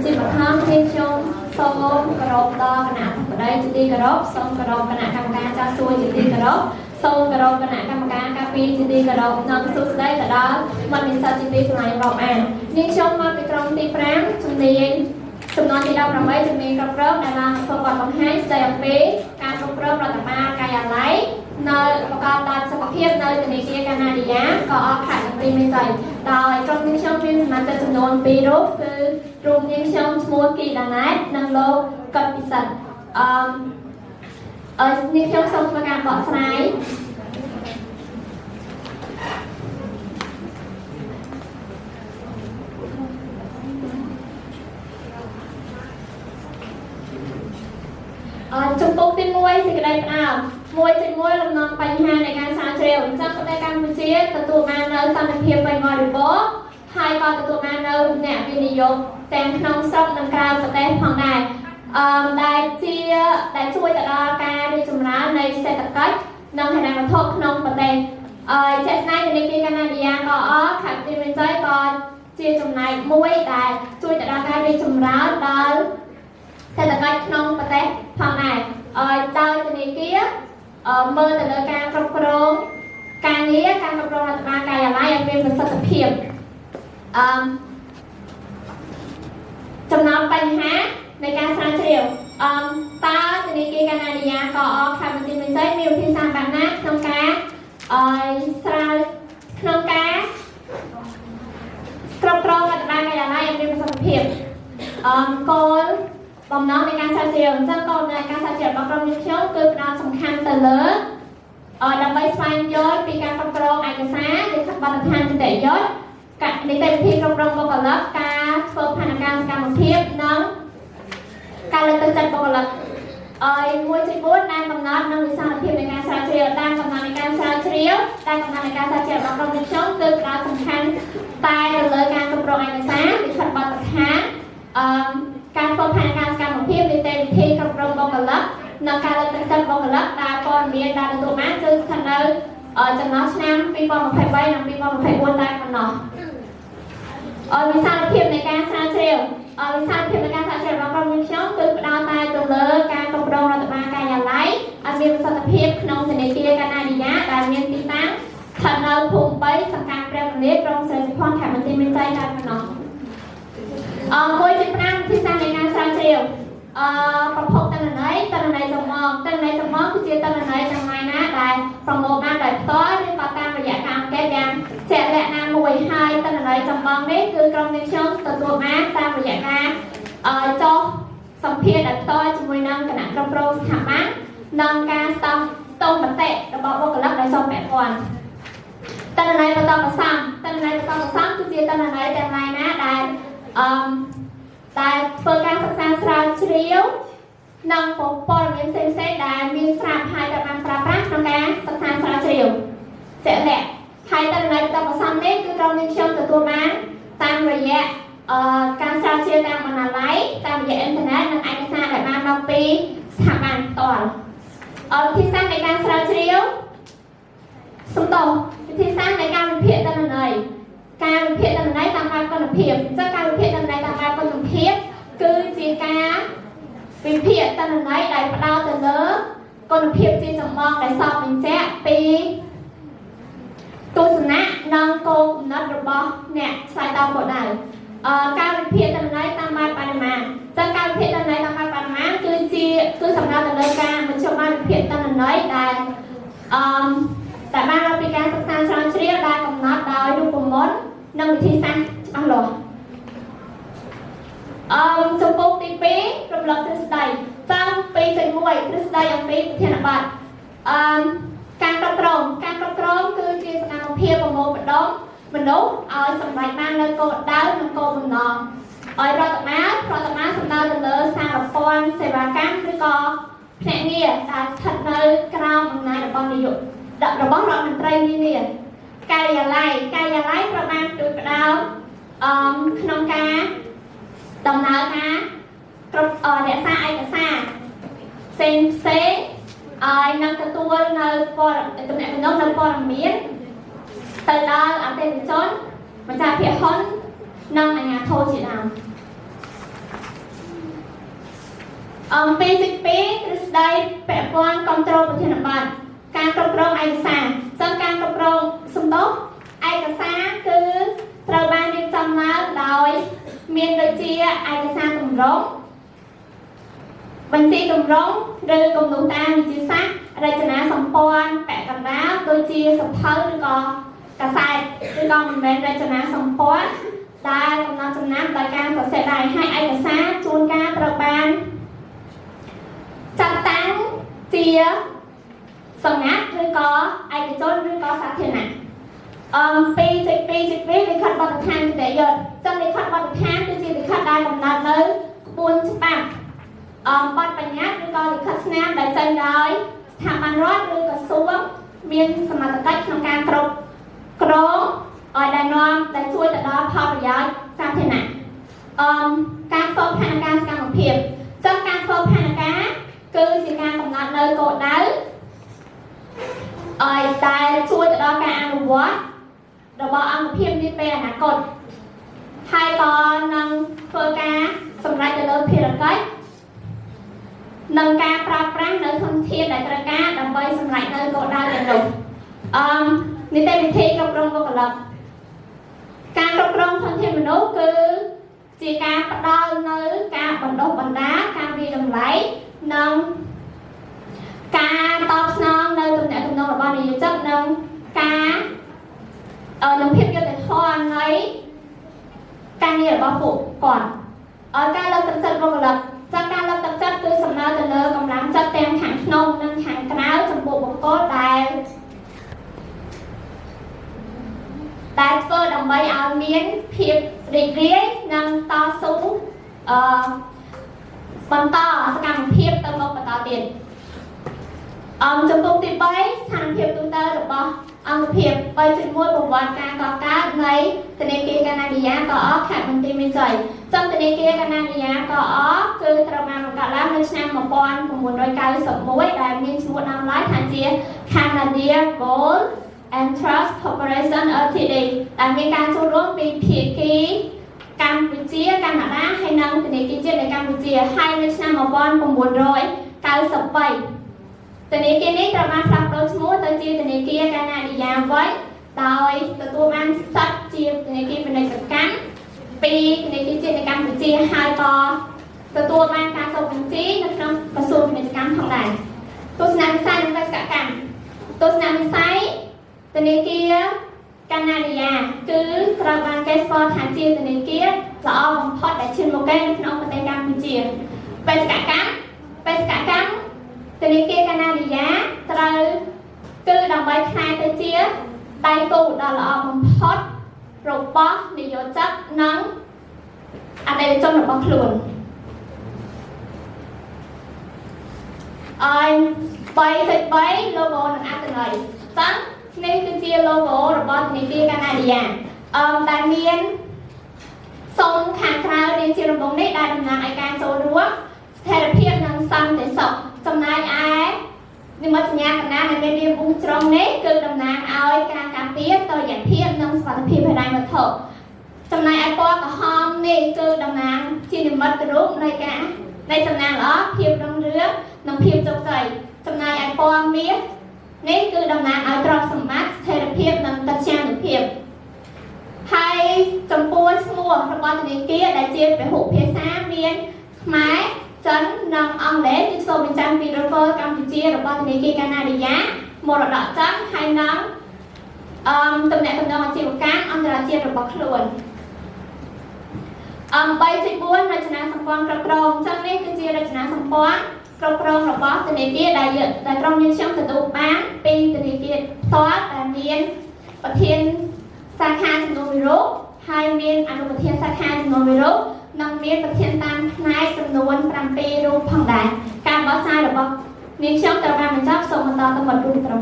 จิตธรรมเที่ยวชมส้มกระรบดอกขณะธรรมดาจิตติกระรบส้มกระรบขณะกรรมการจะซวยจิตติกระรบส้มกระรบขณะกรรมการกาปีจิตติกระรบนำสุดได้แต่ดาวมันมีสัจจิตติสลายรอบอ่านนิ่งชมมาเป็นตรงตีแปรมจุดเรียนจำนวนที่เราประเมินจะมีกระเริ่มในรังตัวก่อนของให้เสียงปีการกระเริ่มเราจะมากายอะไรในประกอบตามสภาพในตัวนี้ที่การนาดีนะก็ออกขายในปีไม่ใจโดยตรงนิ่งชมเป็นสมาชิกจำนวนปีรูปคือรวมนิ่งชมมัวกี่ด้านไหนนั่งโลกับพิสัตนิ่งชมส่งประกาศบอกสไลด์จงปกติมวยสิ่งใดเป็นมวยจะมวยลำนองไปหาในการสร้างเชี่ยวจังในการมุจีตัวมาเนอร์สร้างเพียงไปงอหรือโบ๊ะไฮก็ตัวมาเนอร์เนี่ยวินิยมแต่ขนมส้มน้ำกราวประเทศของนายได้เชี่ยได้ช่วยแต่ละการในจุ่มน้ำในเศรษฐกิจนำให้นายมาทบขนมประเทศเจ็ดนายในที่การนาดียาก็ขัดตีเป็นใจก็เชี่ยจุ่มนายมวยได้ช่วยแต่ละการในจุ่มน้ำได้เศรษฐกิจขนมประเทศของนายตอนนี้กี้เมื่อแต่ละการกรบกรองการนี้การกรบกรองรัฐบาลการอะไรยังเป็นประสิทธิภาพจำนวนปัญหาในการสร้างเชี่ยวตาจะมีการนาดียาก็คำติมันใจมีวิธีสร้างแบบนั้นขนมกาสร้างขนมกากรบกรองรัฐบาลการอะไรยังเป็นประสิทธิภาพก่อนบอมน้องในการสร้างเชี่ยวจังก่อนในการสร้างเชี่ยวบางกรณีเชี่ยวคือเราสำคัญแต่เลิศดับไปสายย้อยปีการกรองเอกสารหรือขัดบัตรทานแต่ย้อยกับในเต็มที่กรองบกลับการเฟิร์มพนักงานการบังคับน้องการเลือกจัดบกลับมวยจีบุญได้กำนัดน้องวิชาเพียงในการสร้างเชี่ยวได้กำนัดในการสร้างเชี่ยวได้กำนัดในการสร้างเชี่ยวบางกรณีเชี่ยวคือเราสำคัญตายแต่เลยการกรองเอกสารหรือขัดบัตรทานการเฟิร์มพนักงานการบังคับในเต็มที่กรองบกลับในการเลือกจัดบกลับได้ก่อนเรียนได้ตัวแม่คือขณะจำนวนน้ำปีบอลมาไพ่ใบน้ำปีบอลมาไพ่วนได้กันเนาะวิชาเพียงในการสร้างเชี่ยววิชาเพียงในการสร้างเชี่ยวเราก็มีช่องคือดาวตายตัวเลิกการกรองรัฐบาลการอย่างไรมีประสิทธิภาพขนมในที่การนาดีนะการเรียนตีตั้งขณะภูมิไปสังการแปลงเล็กรองเสริมพรแถมมันตีเป็นใจกันเนาะมวยจิตน้ำที่สร้างในการสร้างเชี่ยวประพบตั้งในจมองคือเจตั้งในจังไรนะได้ประโมทมาได้ต้อยในประการระยะการแก้ยังแจกแหละนามวยไฮตั้งในจมองนี่คือกรองในช่องตัวมาตามระยะการโจสัมเพียรได้ต้อยจมวยนั่งขณะกระโปรงถามันนั่งการต้มบัตเตะระบบว่ากันลักในจอมแปดวันตั้งในประตูประซ้ำคือเจตั้งในจังไรนะได้แต่เพื่อการศึกษาสาวเชี่ยวนั่งปกป้องเงินเซ็นได้มีสาภายจากการปราบปรามในการศึกษาสาวเชี่ยวเจ๋งแหละไทยตั้งในตัวประซ้ำนี้คือเรามีเชี่ยวตัวมาตามระยะการสาวเชี่ยวตามมันอะไรตามระยะอินเทอร์เน็ตนั่งไอซ์ซ่าได้มาบางปีสถาบันต่อที่สร้างในการสาวเชี่ยวสมโตที่สร้างในการเพียรตั้งในการเพียรตั้งในตามการกำหนดเพียรจะการเพียรตั้งในตามการกำหนดเพียรคือจีการเป็นเพียรตั้งในได้ประดาวแต่เนื้อกำหนดเพียรจีจมองได้สอบเป็นแจ๊ปีตัวสนะนางโกงนัดระบเนี่ยใส่ตามบทใดการเพียรตั้งในตามมาปานามาจะการเพียรตั้งในตามมาปานามาคือสำนักแต่เนื้อการมันชอบมาเพียรตั้งในได้แต่บ้านเราเป็นการศึกษาสอนเชี่ยวได้กำหนดโดยดูกลุ่มมดนำวิธีสร้างอันหล่อจงปกติปีรวมหลักทฤษฎีจำปีใจมวยทฤษฎีอย่างปีเทียนบัตรการกระกรองคือจีสนาเพียบโมบดมมนุษย์สมัยนั้นเลยโกดดาวนังโกบนองเราต่อมาสำนักแต่เลยสร้างปอนเสวากันหรือก็แผนเงียแต่ถัดเลยกล้าวมันนายดับบอลนิยมดับบอลเรามันไตรนี่เนี่ยกายยาไล่ประมาณจุดดาวขนมกาตำนานนะกรบเดซ่าไอกซ่าเซนเซ่นั่งตัวในปอดตำแหน่งเป็นน้องในปอดมีดแต่ละอันเดนจอนมันจะเพียรพ้นนั่งในงานโทษจีน ពីទី2គឺស្ដីពាក់ព័ន្ធគ្រប់គ្រងប្រធានបទការគ្រប់គ្រងឯកសារซึ่งការគ្រប់គ្រងសំដៅឯកសារគឺត្រូវបានរៀបចំឡើងដោយមានដូចជាឯកសារទម្រង់បញ្ជីទម្រង់ឬគំនូរតាមវិទ្យាសាស្ត្ររចនាសម្ព័ន្ធពាក់កណ្ដាលដូចជាសភៅឬក៏កាសែតឬក៏មិនមែនរចនាសម្ព័ន្ធដែលកំណត់ចំណាំដោយការសរសេរដៃហើយឯកសារជួនកាលត្រូវបានចាត់តាំងជាសម្ងាត់ឬក៏ឯកជនឬក៏សាធារណៈពីទី2លិខិតបទដ្ឋាននីតិយុត្តចឹងលិខិតបទដ្ឋានគឺជាលិខិតដែលកំណត់នៅក្បួនច្បាប់បទបញ្ញត្តិឬក៏លិខិតស្នាមដែលចេញដោយស្ថាប័នរដ្ឋឬក្រសួងមានសមត្ថកិច្ចក្នុងការគ្រប់គ្រងឲ្យដែលនាំដែលជួយទៅដល់ផលប្រយោជន៍សាធារណៈការធ្វើផែនការសកម្មភាពចឹងការធ្វើផែនការគឺជាការកំណត់នៅគោលដៅឲ្យតែជួយទៅដល់ការអនុវត្តរបស់អង្គភាពនាពេលអនាគតហើយក៏នឹងធ្វើការសម្រេចទៅលើភារកិច្ចនិងការប្រើប្រាស់នៅធនធានដែលត្រូវការដើម្បីសម្រេចនៅគោលដៅទាំងនោះនីតិវិធីគ្រប់គ្រងបុគ្គលិកការគ្រប់គ្រងធនធានមនុស្សគឺជាការផ្ដល់នៅការបណ្ដុះបណ្ដាលការវិតម្លៃនិងការតបស្នងនៅទំនាក់ទំនងរបស់និយោជិតនិងការនឹងភាពយុត្តិធម៌នៃការងាររបស់ពួកគាត់ការលើកទឹកចិត្តបុគ្គលិកចាត់ការលើកទឹកចិត្តគឺសំដៅទៅលើកម្លាំងចិត្តទាំងខាងក្នុងនិងខាងក្រៅចំពោះបុគ្គលដែលធ្វើដើម្បីឲ្យមានភាពរីករាយនិងតស៊ូបន្តសកម្មភាពទៅមុខបន្តទៀតចំពោះទី3ស្ថានភាពទូទៅរបស់អង្គភាព 3.1 ប្រវត្តិការកកើតនៃធនាគារកាណាឌីយ៉ាកអខេត្តបន្ទាយមានជ័យចំធនាគារកាណាឌីយ៉ាកអគឺត្រូវបានបង្កើតឡើងនៅឆ្នាំ 1991 ដែលមានឈ្មោះដើមឡើយថាជា Canada Gold and Trust Corporation Ltd ដែលមានការចូលរួមពីភាគីកម្ពុជាកាណាដាហើយនិងធនាគារជាតិនៃកម្ពុជាហើយនៅឆ្នាំ 1993 ធនាគារនេះត្រូវបានផ្លាស់ប្ដូរឈ្មោះទៅជាធនាគារកាណាឌីយ៉ាវិញដោយទទួលបានសិទ្ធិជាធនាគារពាណិជ្ជកម្មពីធនាគារជាតិនៃកម្ពុជាហើយក៏ទទួលបានការចុះបញ្ជីនៅក្នុងក្រសួងពាណិជ្ជកម្មផងដែរទស្សនវិស័យនិងបេសកកម្មទស្សនវិស័យធនាគារកាណាឌីយ៉ាគឺត្រូវបានគេស្គាល់ថាជាធនាគារល្អបំផុតដែលឈានមុខគេនៅក្នុងប្រទេសកម្ពុជាបេសកកម្មធនាគារកាណាឌីយ៉ាត្រូវគឺដើម្បីខ្លាយទៅជាដៃគូដ៏ល្អបំផុតរបស់និយោជិតនិងអតិថិជនរបស់ខ្លួន3.3 logo និងអត្ថន័យចឹងនេះគឺជា logo របស់ធនាគារកាណាឌីយ៉ាដែលមានសូនខាងក្រៅរាងជារង្វង់នេះដែលតំណាងឲ្យការចូលរួមស្ថិរភាពនិងសន្តិសុខចំណែកឯនិមិត្តសញ្ញាកណ្ដាលដែលមានរាងវងជ្រុងនេះគឺតំណាងឲ្យការការពារតុល្យភាពនិងសុវត្ថិភាពហិរញ្ញវត្ថុចំណែកឯពណ៌ក្រហមនេះគឺតំណាងជានិមិត្តរូបនៃសំណាងល្អភាពរុងរឿងនិងភាពជោគជ័យចំណែកឯពណ៌មាសនេះគឺតំណាងឲ្យទ្រព្យសម្បត្តិស្ថិរភាពនិងកិត្យានុភាពហើយចំពោះឈ្មោះរបស់ធនាគារដែលជាពហុភាសាមានខ្មែរចិននិងអង់គ្លេសគឺឆ្លុះបញ្ចាំងពីឫសគល់កម្ពុជារបស់ធនាគារកាណាឌីយ៉ាមរតកចិនហើយនិងទំនាក់ទំនងអាជីវកម្មអន្តរជាតិរបស់ខ្លួន3.4 រចនាសម្ព័ន្ធគ្រប់គ្រងចឹងនេះគឺជារចនាសម្ព័ន្ធគ្រប់គ្រងរបស់ធនាគារដែលក្រុមយើងខ្ញុំទទួលបានពីធនាគារផ្ទាល់ដែលមានប្រធានសាខាចំនួន1រូបហើយមានអនុប្រធានសាខាចំនួន1រូបនិងមានប្រធានតាមផ្នែកចំនួន7រូបផងដែរការបកស្រាយរបស់នាងខ្ញុំត្រូវបានបញ្ចប់សូមបន្តទៅវត្តរួមក្រុម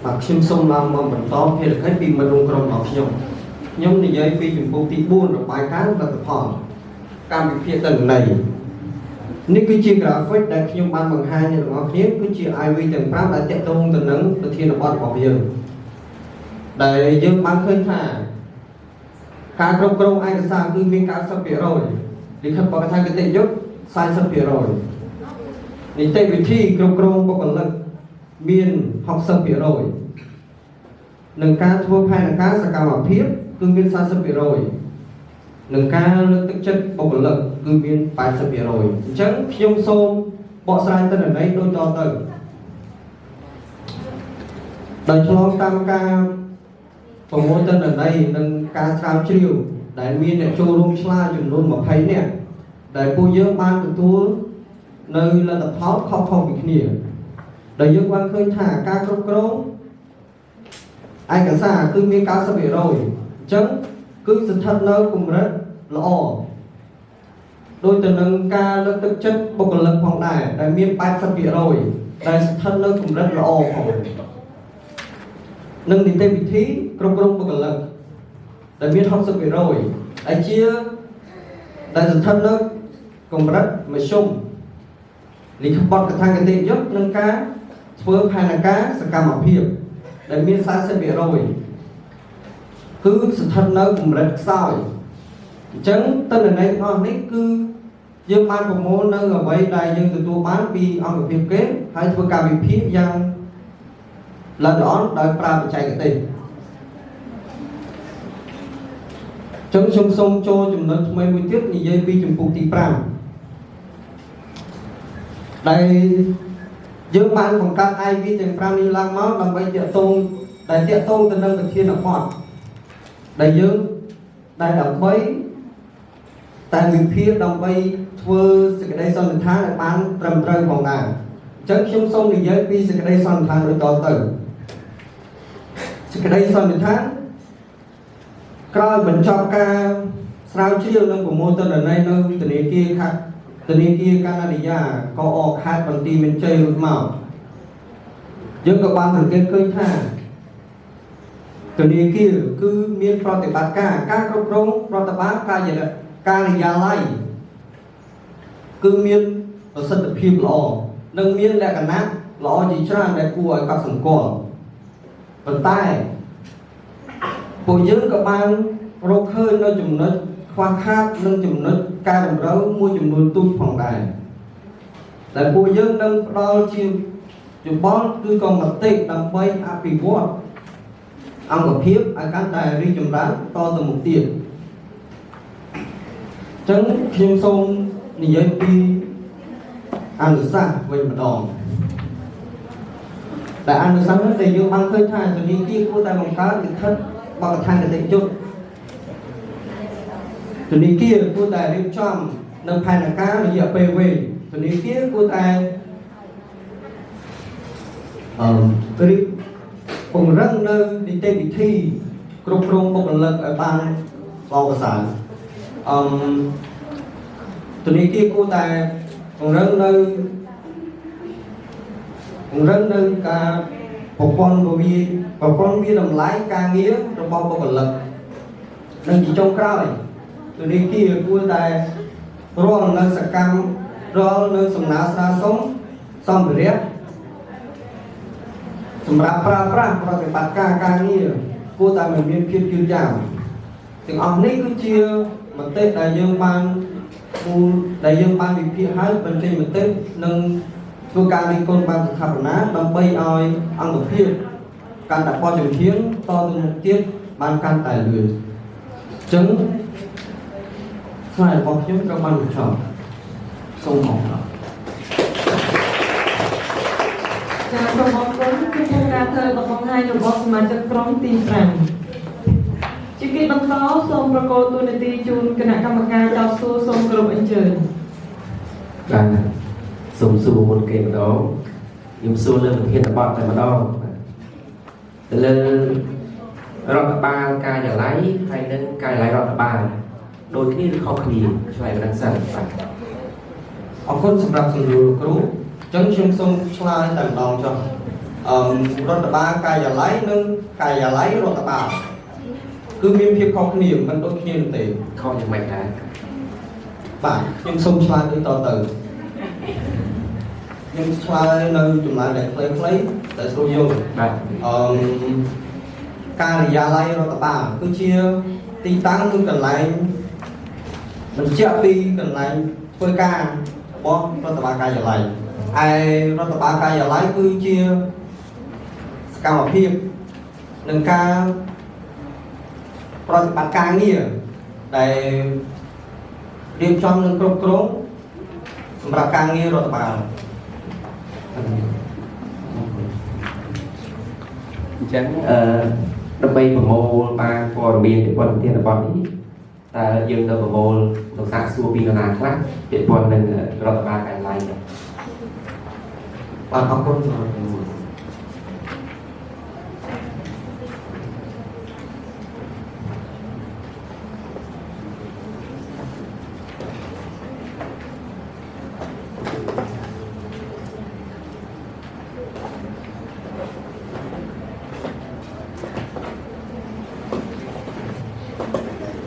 បាទខ្ញុំសូមឡើងមកបន្តភារកិច្ចពីមិត្តរួមក្រុមរបស់ខ្ញុំនិយាយពីជំពូកទី4របាយការណ៍លទ្ធផលកម្មវិធីទិន្នន័យ នេះគឺជា graphic ដែលខ្ញុំបានបង្ហាញដល់អ្នកគ្នាគឺជា IV ទាំង5ដែលតាក់ទងទៅនឹងប្រធានបទរបស់យើងដែលយើងបានឃើញថាការគ្រប់គ្រងឯកសារគឺមាន 90% លិខិតបទកថាគតិយុត្ត 40% នីតិវិធីគ្រប់គ្រងបុគ្គលិកមាន 60% និងការធ្វើផែនការសកម្មភាពគឺមាន 40% និងការលើកទឹកចិត្តបុគ្គលិកគឺមាន 80% អញ្ចឹងខ្ញុំសូមបកស្រាយទិន្នន័យដូចតទៅដោយឆ្លងតាមការប្រមូលទិន្នន័យនិងការស្រាវជ្រាវដែលមានអ្នកចូលរួមឆ្លើយចំនួន20នាក់ដែលពួកយើងបានទទួលនៅលទ្ធផលខុសៗពីគ្នាដែលយើងបានឃើញថាការគ្រប់គ្រងឯកសារគឺមាន 90% អញ្ចឹងគឺស្ថិតនៅកម្រិតល្អដោយទៅនឹងការលើកទឹកចិត្តបុគ្គលិកផងដែរដែលមាន 80% ដែលស្ថិតនៅកម្រិតល្អផងនិងនីតិវិធីគ្រប់គ្រងបុគ្គលិកដែលមាន 60% ដែលជាដែលស្ថិតនៅកម្រិតមធ្យមលិខិតបទកថាគតិយុត្តនិងការធ្វើផែនការសកម្មភាពដែលមាន 40% គឺស្ថិតនៅកម្រិតខ្សោយអញ្ចឹងទិន្នន័យរបស់នេះគឺយើងបានប្រមូលនៅអ្វីដែលយើងទទួលបានពីអង្គភាពគេហើយធ្វើការវិភាគយ៉ាងល្អិតល្អន់ដោយប្រើបច្ចេកទេសចឹងខ្ញុំសូមចូលចំណុចថ្មីមួយទៀតនិយាយពីជំពូកទី5ដែលយើងបានបង្កើត IV ទាំង5នេះឡើងមកដើម្បីតាក់ទងទៅនឹងប្រធានបទដែលយើងដែលដើម្បីតែវិភាគដើម្បីធ្វើសេចក្តីសន្និដ្ឋានឲ្យបានត្រឹមត្រូវផងដែរអញ្ចឹងខ្ញុំសូមនិយាយពីសេចក្តីសន្និដ្ឋានដូចតទៅសេចក្តីសន្និដ្ឋានក្រោយបញ្ចប់ការស្រាវជ្រាវនិងប្រមូលទិន្នន័យនៅធនាគារកាណាឌីយ៉ាកអខេត្តបន្ទាយមានជ័យរួចមកយើងក៏បានសង្កេតឃើញថាធនាគារគឺមានប្រតិបត្តិការគ្រប់គ្រងប្រតិបត្តិការិយាល័យគឺមានប្រសិទ្ធភាពល្អនិងមានលក្ខណៈល្អជាច្រើនដែលគួរឲ្យកត់សម្គាល់ប៉ុន្តែពួកយើងក៏បានរកឃើញនៅចំណុចខ្វះខាតនិងចំណុចកែតម្រូវមួយចំនួនទូចផងដែរដែលពួកយើងនឹងផ្ដល់ជាយោបល់គឺក៏មតិដើម្បីអភិវឌ្ឍអង្គភាពឲ្យកាន់តែរីកចម្រើនតទៅមុខទៀតអញ្ចឹងខ្ញុំសូមនិយាយពីអនុសាសន៍វិញម្ដងដែលអនុសាសន៍នោះដែលយើងបានឃើញថាធនាគារគួរតែបង្កើតលិខិតបទកថាគតិយុត្តធនាគារគួរតែរៀបចំនៅផែនការរយៈពេលវែងធនាគារគួរតែរៀបពង្រឹងនៅនីតិវិធីគ្រប់គ្រងបុគ្គលិកឲ្យបានល្អប្រសើរធនាគារគួរតែពង្រឹងនៅការប្រព័ន្ធវាតម្លៃការងាររបស់បុគ្គលិកនិងជាចុងក្រោយធនាគារគួរតែរាល់នៅសំណើស្នើសុំសម្ភារៈសម្រាប់ប្រើប្រាស់ប្រតិបត្តិការងារគួរតែមានភាពយឺតយ៉ាវទាំងអស់នេះគឺជាមតិដែលយើងបានវិភាគហើយបញ្ចេញមតិនិងធ្វើការរិះគន់បានស្ថាបនាដើម្បីឲ្យអង្គភាពកាន់តែបរិយាកាសតទៅមុខទៀតបានកាន់តែលឿនអញ្ចឹងស្លាយរបស់ខ្ញុំត្រូវបានបញ្ចប់សូមអរគុណចា៎សូមអរគុណគឺការធ្វើបង្ហាញរបស់សមាជិកក្រុមទី5ជាកិច្ចបន្តសូមប្រកោតទូនាទីជូនគណៈកម្មការចោទសួរសូមគោរពអញ្ជើញបាទសូមសួរមុនគេម្ដងខ្ញុំសួរលើប្រធានបទតែម្ដងទៅលើរដ្ឋបាលការិយាល័យហើយនិងការិយាល័យរដ្ឋបាលដូចគ្នាឬខុសគ្នាឆ្លើយមិនដឹងសិនបាទអរគុណសម្រាប់សំណួរគ្រូអញ្ចឹងខ្ញុំសូមឆ្លើយតែម្ដងចុះរដ្ឋបាលការិយាល័យនិងការិយាល័យរដ្ឋបាលគឺមានភាពខុសគ្នាមិនដូចគ្នាទេខុសយ៉ាងម៉េចដែរបាទខ្ញុំសូមឆ្លើយដូចតទៅ ខ្ញុំឆ្លើយនៅចម្លើយដែលខ្លីៗតែស្រួលយល់ បាទ ការិយាល័យរដ្ឋបាលគឺជាទីតាំងនិងកន្លែងបញ្ជាក់ពីកន្លែងធ្វើការរបស់រដ្ឋបាលការិយាល័យឯរដ្ឋបាលការិយាល័យគឺជាសកម្មភាពនឹងការប្រតិបត្តិការងារដែលរៀបចំនិងគ្រប់គ្រងសម្រាប់ការងាររដ្ឋបាល អញ្ចឹងដើម្បីប្រមូលបានព័ត៌មានពីព័ត៌មានរបស់នេះតើយើងទៅប្រមូលលោកសាកសួរពីនរណាខ្លះពាក់ព័ន្ធនឹងរដ្ឋបាលការិយាល័យនេះ បាទអរគុណសម្រាប់ជំនួយ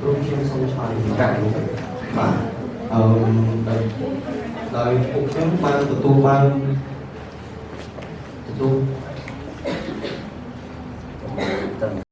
រូបខ្ញុំសូមឆ្លើយ ចា៎ បាទដោយពួកខ្ញុំបានទទួល